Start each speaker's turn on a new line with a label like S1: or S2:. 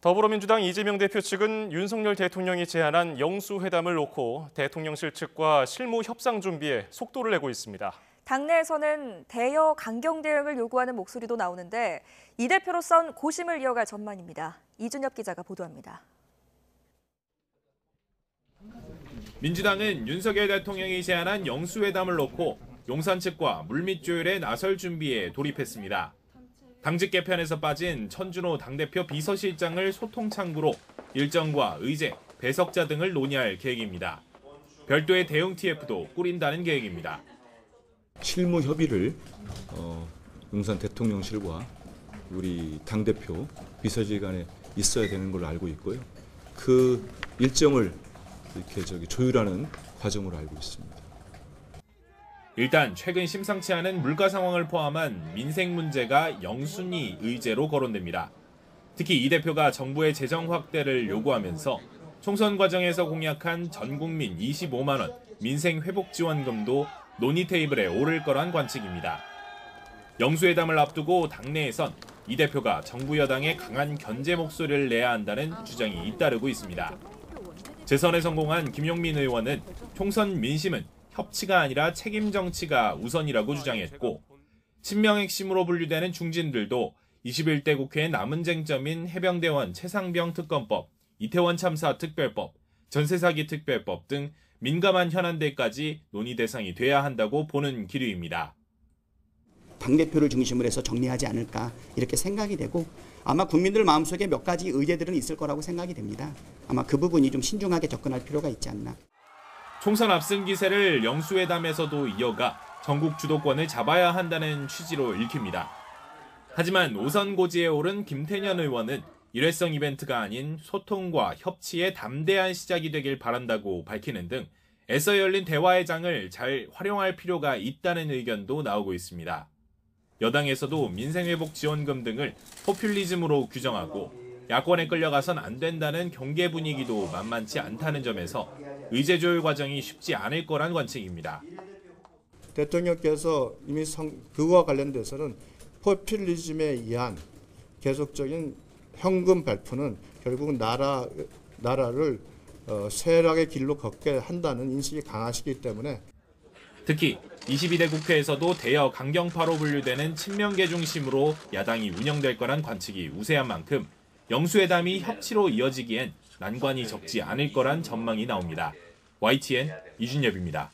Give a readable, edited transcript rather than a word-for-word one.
S1: 더불어민주당 이재명 대표 측은 윤석열 대통령이 제안한 영수회담을 놓고 대통령실 측과 실무 협상 준비에 속도를 내고 있습니다.
S2: 당내에서는 대여 강경 대응을 요구하는 목소리도 나오는데 이 대표로선 고심을 이어갈 전망입니다. 이준엽 기자가 보도합니다.
S3: 민주당은 윤석열 대통령이 제안한 영수회담을 놓고 용산 측과 물밑 조율에 나설 준비에 돌입했습니다. 당직 개편에서 빠진 천준호 당대표 비서실장을 소통 창구로 일정과 의제, 배석자 등을 논의할 계획입니다. 별도의 대응 TF도 꾸린다는 계획입니다.
S4: 실무 협의를 용산 대통령실과 우리 당대표 비서실 간에 있어야 되는 걸로 알고 있고요. 그 일정을 이렇게 조율하는 과정으로 알고 있습니다.
S3: 일단 최근 심상치 않은 물가 상황을 포함한 민생 문제가 영순위 의제로 거론됩니다. 특히 이 대표가 정부의 재정 확대를 요구하면서 총선 과정에서 공약한 전 국민 25만 원 민생 회복 지원금도 논의 테이블에 오를 거란 관측입니다. 영수회담을 앞두고 당내에선 이 대표가 정부 여당에 강한 견제 목소리를 내야 한다는 주장이 잇따르고 있습니다. 재선에 성공한 김용민 의원은 총선 민심은 협치가 아니라 책임 정치가 우선이라고 주장했고, 친명 핵심으로 분류되는 중진들도 21대 국회의 남은 쟁점인 해병대원 최상병 특검법, 이태원 참사 특별법, 전세 사기 특별법 등 민감한 현안들까지 논의 대상이 돼야 한다고 보는 기류입니다.
S5: 당대표를 중심으로 해서 정리하지 않을까 이렇게 생각이 되고, 아마 국민들 마음속에 몇 가지 의제들은 있을 거라고 생각이 됩니다. 아마 그 부분이 좀 신중하게 접근할 필요가 있지 않나.
S3: 총선 앞선 기세를 영수회담에서도 이어가 전국 주도권을 잡아야 한다는 취지로 읽힙니다. 하지만 오선 고지에 오른 김태년 의원은 일회성 이벤트가 아닌 소통과 협치의 담대한 시작이 되길 바란다고 밝히는 등 애써 열린 대화의 장을 잘 활용할 필요가 있다는 의견도 나오고 있습니다. 여당에서도 민생회복 지원금 등을 포퓰리즘으로 규정하고 야권에 끌려가선 안 된다는 경계 분위기도 만만치 않다는 점에서 의제 조율 과정이 쉽지 않을 거란 관측입니다.
S6: 대통령께서 이미 그거와 관련돼서는 포퓰리즘에 의한 계속적인 현금 발표는 결국은 나라를 쇠락의 길로 걷게 한다는 인식이 강하시기 때문에,
S3: 특히 22대 국회에서도 대여 강경파로 분류되는 친명계 중심으로 야당이 운영될 거란 관측이 우세한 만큼 영수회담이 협치로 이어지기엔 난관이 적지 않을 거란 전망이 나옵니다. YTN 이준엽입니다.